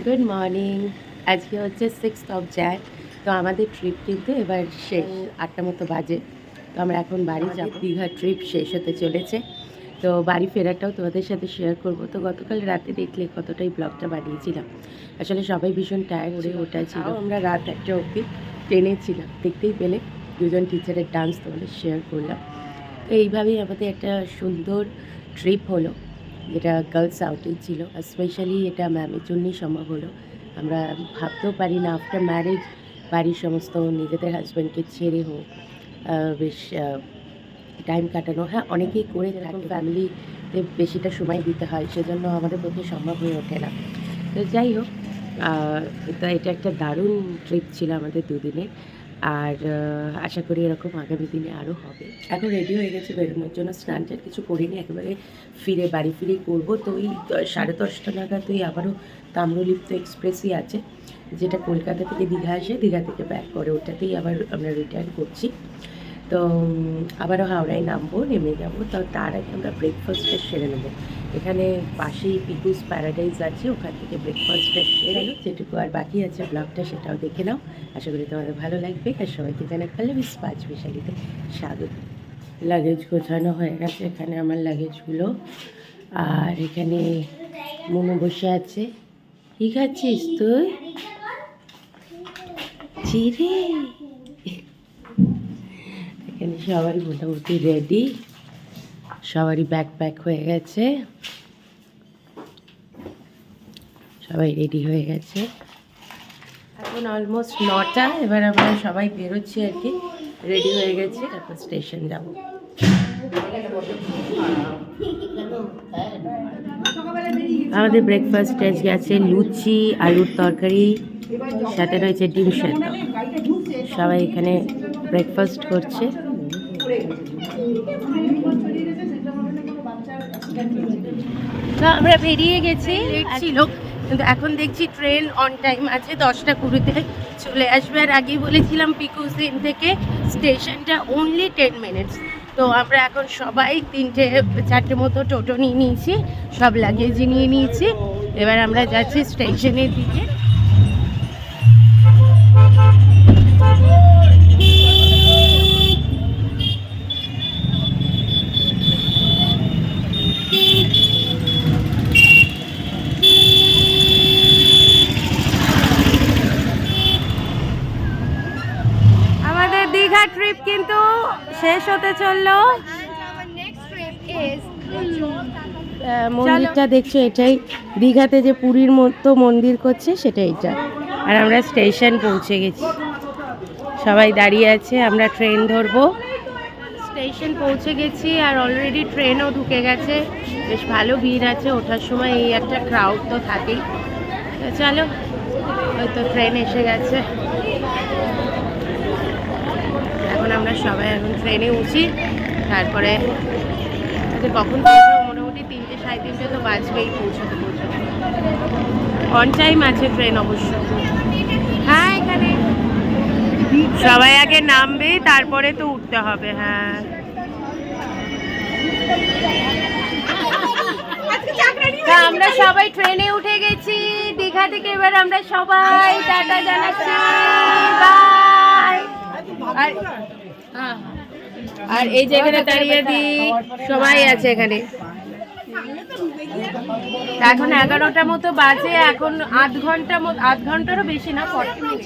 Good morning. আজকে হচ্ছে 6 jan। তো আমাদের ট্রিপ কিন্তু এবার শেষ, 8টা মতো বাজে। তো আমরা এখন বাড়ি যাব। দীঘা ট্রিপ শেষ হতে চলেছে, তো বাড়ি ফেরাটাও তোমাদের সাথে শেয়ার করব। তো গতকাল রাতে দেখলে কতটাই ব্লগটা বানিয়েছিলাম। আসলে সবাই ভীষণ টায়ার্ড করে ওটা ছিল। আমরা রাত 1টা অবধি ট্রেনে ছিলাম। দেখতেই পেলে দুজন টিচারের ডান্স তোমাদের শেয়ার করলাম। তো এইভাবেই আমাদের একটা সুন্দর ট্রিপ হলো, যেটা গার্লস আউটিং ছিল। স্পেশালি এটা ম্যামের জন্যই সম্ভব হলো। আমরা ভাবতেও পারি না আফটার ম্যারেজ বাড়ির সমস্ত নিজেদের হাজব্যান্ডকে ছেড়ে হোক বেশ টাইম কাটানো। হ্যাঁ, অনেকেই করে থাকে, ফ্যামিলিতে বেশিটা সময় দিতে হয়, সেজন্য আমাদের পক্ষে সম্ভব হয়ে ওঠে না। তো যাই হোক, তো এটা একটা দারুণ ট্রিপ ছিল আমাদের দুদিনের। আর আশা করি এরকম আগামী দিনে আরও হবে। এখন রেডি হয়ে গেছে বেরোনোর জন্য, স্নান-টান কিছু করিনি, একেবারে বাড়ি ফিরেই করবো। তো ওই 10:30 নাগাদ ওই আবারও তাম্রলিপ্ত এক্সপ্রেসই আছে, যেটা কলকাতা থেকে দীঘা আসে, দীঘা থেকে ব্যাক করে, ওটাতেই আবার আমরা রিটার্ন করছি। তো আবারও হাওড়ায় নামবো, নেমে যাবো। তো তার আগে আমরা ব্রেকফাস্টটা সেরে নেবো। এখানে পাশেই পিকুস প্যারাডাইজ আছে, ওখান থেকে ব্রেকফাস্টটা সেরে যেটুকু আর বাকি আছে ব্লগটা সেটাও দেখে নাও। আশা করি তোমাদের ভালো লাগবে। আর সবাইকে জানাই পল্লবীস পাঁচমিশালিতে স্বাগত। লাগেজ গোছানো হয়ে গেছে, এখানে আমার লাগেজগুলো। আর এখানে মনু বসে আছে। কি খাচ্ছিস তুই? চিড়ে। এখানে সবাই মোটামুটি রেডি, সবারই ব্যাগ প্যাক হয়ে গেছে, সবাই রেডি হয়ে গেছে। এখন অলমোস্ট 9টা। এবার আমরা সবাই বেরোচ্ছি আর কি, রেডি হয়ে গেছি, তারপর স্টেশন যাব। আমাদের ব্রেকফাস্ট আজকে আছে লুচি, আলুর তরকারি, সাথে রয়েছে ডিম সেদ্ধ। সবাই এখানে ব্রেকফাস্ট করছে। তো আমরা বেরিয়ে গেছি, লেট ছিল, কিন্তু এখন দেখছি ট্রেন অন টাইম আছে, 10:20-তে চলে আসবে। আর আগেই বলেছিলাম পিকুস দিন থেকে স্টেশনটা অনলি 10 মিনিটস। তো আমরা এখন সবাই 3-4টে মতো টোটো নিয়ে নিয়েছি, সব লাগেজ নিয়ে নিয়েছি। এবার আমরা যাচ্ছি স্টেশনের দিকে। আমাদের দীঘা ট্রিপ কিন্তু শেষ হতে চললো। মন্দিরটা দেখছো, এটাই দীঘাতে যে পুরীর মতো মন্দির করছে সেটা এটা। আর আমরা স্টেশন পৌঁছে গেছি, সবাই দাঁড়িয়ে আছে, আমরা ট্রেন ধরবো। স্টেশন পৌঁছে গেছি আর অলরেডি ট্রেনও ঢুকে গেছে, বেশ ভালো ভিড় আছে। ওঠার সময় এই একটা ক্রাউড তো থাকেই। তো চলো, হয়তো ট্রেন এসে গেছে। এখন আমরা সবাই এখন ট্রেনে উঠি, তারপরে কখন পৌঁছাবো, মোটামুটি 3-3:30 তো বাজবেই পৌঁছাতে। অন টাইম আছে ট্রেন অবশ্য। হ্যাঁ, এখানে সবাই আগে নামবে, তারপরে তো উঠতে হবে। হ্যাঁ, আমরা সবাই ট্রেনে উঠে গেছি দীঘা থেকে। এবার আমরা সবাই টাটা জানাচ্ছি, বাই। আর এই জায়গাটা দাঁড়িয়ে দিই, সবাই আছে এখানে। এখন 11টা মতো বাজে, এখন আধ ঘন্টারও বেশি না, 40 মিনিট।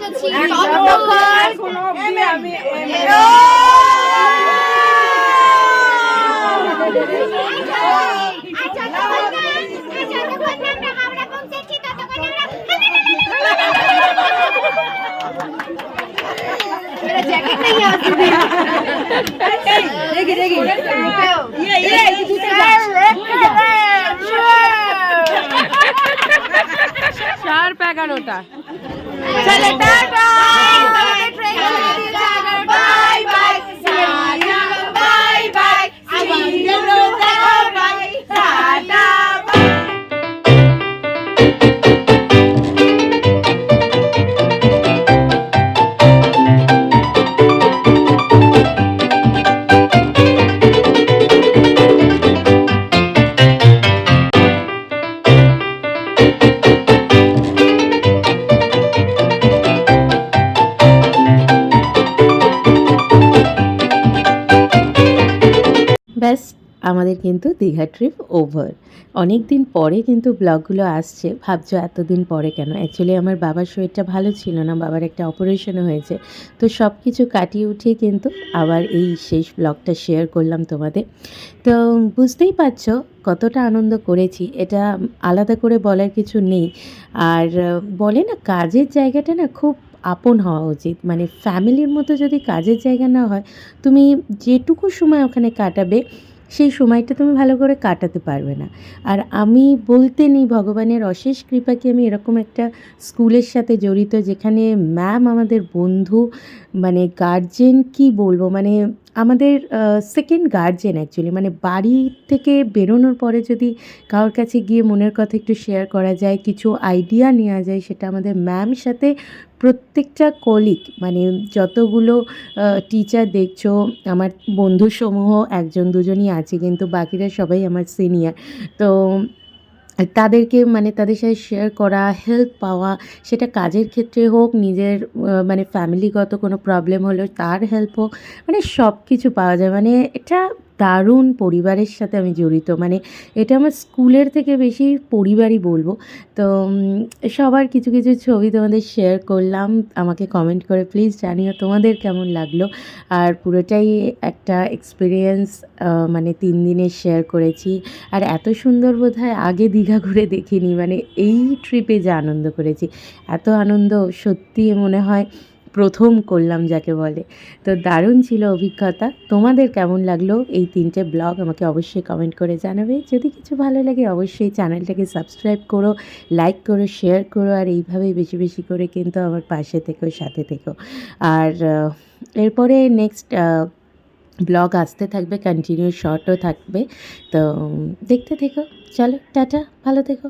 शार्प 11টা। चले tata, bye bye, bye bye, tata. আমাদের কিন্তু দীঘা ট্রিপ ওভার। অনেক দিন পরে কিন্তু ব্লগগুলো আসছে। ভাবছো এতদিন পরে কেন? অ্যাকচুয়ালি আমার বাবার শরীরটা ভালো ছিল না। বাবার একটা অপারেশনও হয়েছে। তো সব কিছু কাটিয়ে উঠিয়ে কিন্তু আবার এই শেষ ব্লগটা শেয়ার করলাম তোমাদের। তো বুঝতেই পারছো কতটা আনন্দ করেছি। এটা আলাদা করে বলার কিছু নেই। আর বলে না কাজের জায়গাটা না খুব আপন হওয়া উচিত। মানে ফ্যামিলির মতো যদি কাজের জায়গা না হয়, তুমি যেটুকু সময় ওখানে কাটাবে, সেই সময়টা তুমি ভালো করে কাটাতে পারবে না। আর আমি বলতে নেই ভগবানের অশেষ কৃপা কি আমি এরকম একটা স্কুলের সাথে জড়িত যেখানে ম্যাম আমাদের বন্ধু, মানে গার্জেন কি বলবো, মানে আমাদের সেকেন্ড গার্জেন অ্যাকচুয়ালি। মানে বাড়ি থেকে বেরোনোর পরে যদি কারোর কাছে গিয়ে মনের কথা একটু শেয়ার করা যায়, কিছু আইডিয়া নেওয়া যায়, সেটা আমাদের ম্যাম সাথে প্রত্যেকটা কলিগ, মানে যতগুলো টিচার দেখছো, আমার বন্ধুসমূহ একজন দুজনই আছে, কিন্তু বাকিরা সবাই আমার সিনিয়র। তো তাদেরকে মানে তাদের সাথে শেয়ার করা, হেল্প পাওয়া, সেটা কাজের ক্ষেত্রে হোক, নিজের মানে ফ্যামিলিগত কোনো প্রবলেম হলো তার হেল্প হোক, মানে সব কিছু পাওয়া যায়। মানে এটা দারুণ পরিবারের সাথে আমি জড়িত। মানে এটা আমার স্কুলের থেকে বেশি পরিবারই বলবো। তো সবার কিছু কিছু ছবি তোমাদের শেয়ার করলাম। আমাকে কমেন্ট করে প্লিজ জানিও তোমাদের কেমন লাগলো। আর পুরোটাই একটা এক্সপিরিয়েন্স, মানে 3 দিনের শেয়ার করেছি। আর এত সুন্দর বোধহয় আগে দীঘা ঘুরে দেখিনি। মানে এই ট্রিপে যে আনন্দ করেছি, এত আনন্দ সত্যি মনে হয় প্রথম করলাম যাকে বলে। তো দারুণ ছিল অভিজ্ঞতা। তোমাদের কেমন লাগলো এই 3টে ব্লগ আমাকে অবশ্যই কমেন্ট করে জানাবে। যদি কিছু ভালো লাগে অবশ্যই চ্যানেলটাকে সাবস্ক্রাইব করো, লাইক করো, শেয়ার করো। আর এইভাবেই বেশি বেশি করে কিন্তু আমার পাশে থেকো, সাথে থেকো। আর এরপরে নেক্সট ব্লগ আসতে থাকবে, কন্টিনিউ শর্টও থাকবে। তো দেখতে থেকো। চলো টাটা, ভালো থেকো।